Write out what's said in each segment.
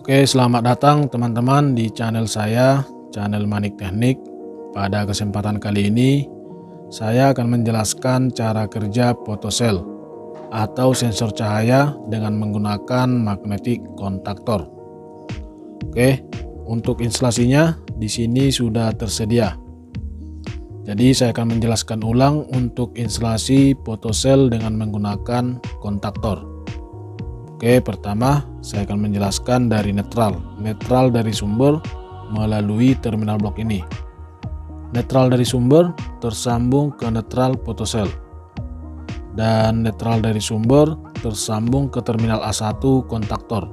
Oke, selamat datang teman-teman di channel saya, channel Manik Teknik. Pada kesempatan kali ini, saya akan menjelaskan cara kerja photocell atau sensor cahaya dengan menggunakan magnetic contactor. Oke, untuk instalasinya di sini sudah tersedia. Jadi saya akan menjelaskan ulang untuk instalasi photocell dengan menggunakan kontaktor. Oke, pertama saya akan menjelaskan dari netral dari sumber melalui terminal blok ini. Netral dari sumber tersambung ke netral photocell, dan netral dari sumber tersambung ke terminal A1 kontaktor,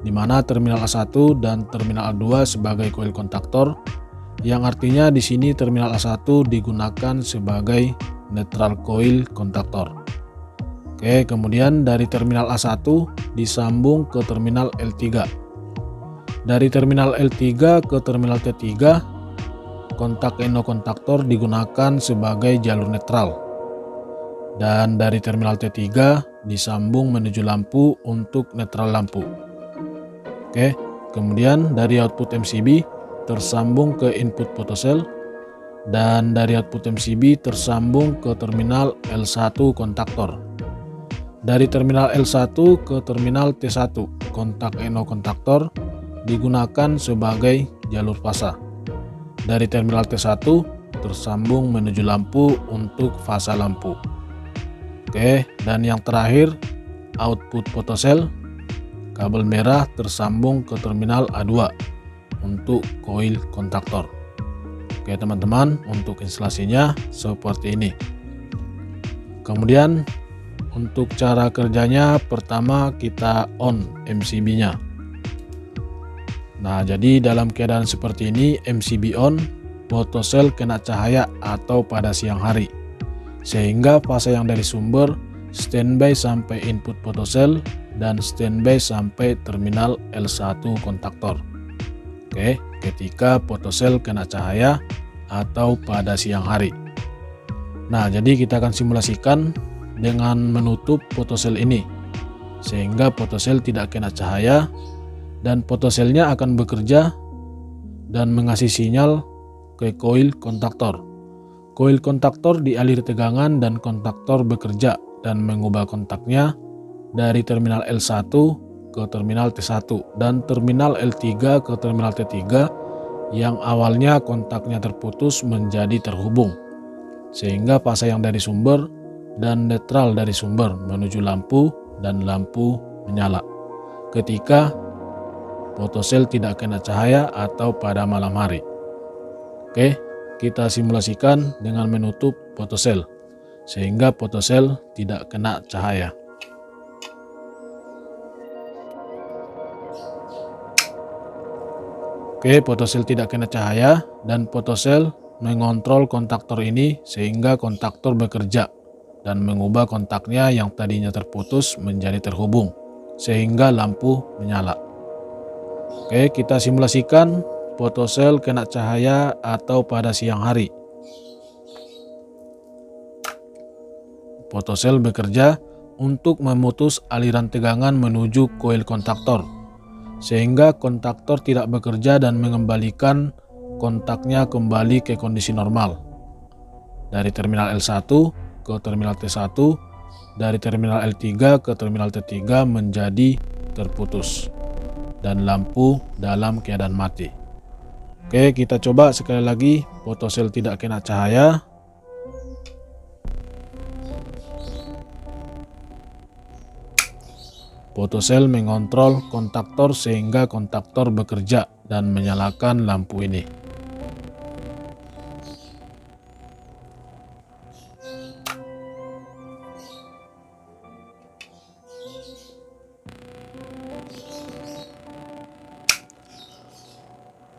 di mana terminal A1 dan terminal A2 sebagai coil kontaktor, yang artinya di sini terminal A1 digunakan sebagai netral coil kontaktor. Oke, kemudian dari terminal A1 disambung ke terminal L3. Dari terminal L3 ke terminal T3, kontak NO kontaktor digunakan sebagai jalur netral. Dan dari terminal T3 disambung menuju lampu untuk netral lampu. Oke, kemudian dari output MCB tersambung ke input photocell, dan dari output MCB tersambung ke terminal L1 kontaktor. Dari terminal L1 ke terminal T1, kontak NO kontaktor digunakan sebagai jalur fasa. Dari terminal T1 tersambung menuju lampu untuk fasa lampu. Oke, dan yang terakhir output photocell, kabel merah tersambung ke terminal A2 untuk coil kontaktor. Oke teman-teman, untuk instalasinya seperti ini. Kemudian untuk cara kerjanya, pertama kita on MCB-nya. Nah, jadi dalam keadaan seperti ini MCB on, photocell kena cahaya atau pada siang hari, sehingga fase yang dari sumber standby sampai input photocell dan standby sampai terminal L1 kontaktor. Oke, ketika photocell kena cahaya atau pada siang hari. Nah, jadi kita akan simulasikan dengan menutup photocell ini, sehingga photocell tidak kena cahaya, dan photocellnya akan bekerja dan mengasih sinyal ke coil kontaktor. Coil kontaktor dialiri tegangan dan kontaktor bekerja dan mengubah kontaknya dari terminal L1 ke terminal T1 dan terminal L3 ke terminal T3 yang awalnya kontaknya terputus menjadi terhubung, sehingga fase yang dari sumber dan netral dari sumber menuju lampu dan lampu menyala ketika photocell tidak kena cahaya atau pada malam hari. Oke, kita simulasikan dengan menutup photocell sehingga photocell tidak kena cahaya. Oke, photocell tidak kena cahaya dan photocell mengontrol kontaktor ini sehingga kontaktor bekerja dan mengubah kontaknya yang tadinya terputus menjadi terhubung sehingga lampu menyala. Oke, kita simulasikan photocell kena cahaya atau pada siang hari. Photocell bekerja untuk memutus aliran tegangan menuju coil kontaktor, sehingga kontaktor tidak bekerja dan mengembalikan kontaknya kembali ke kondisi normal. Dari terminal L1 ke terminal T1, dari terminal L3 ke terminal T3 menjadi terputus, dan lampu dalam keadaan mati. Oke, kita coba sekali lagi. Photocell tidak kena cahaya. Photocell mengontrol kontaktor sehingga kontaktor bekerja dan menyalakan lampu ini.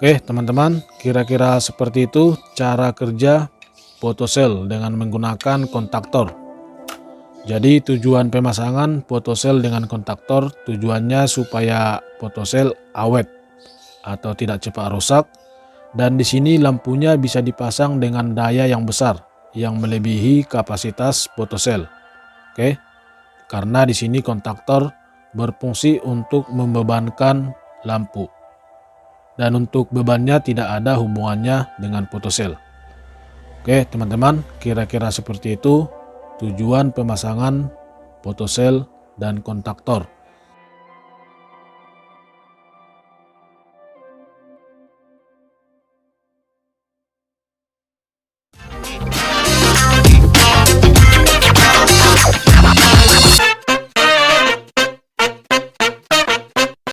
Oke teman-teman, kira-kira seperti itu cara kerja photocell dengan menggunakan kontaktor. Jadi tujuan pemasangan photocell dengan kontaktor tujuannya supaya photocell awet atau tidak cepat rusak, dan di sini lampunya bisa dipasang dengan daya yang besar yang melebihi kapasitas photocell. Oke, karena di sini kontaktor berfungsi untuk membebankan lampu. Dan untuk bebannya tidak ada hubungannya dengan photocell. Oke teman-teman, kira-kira seperti itu tujuan pemasangan photocell dan kontaktor.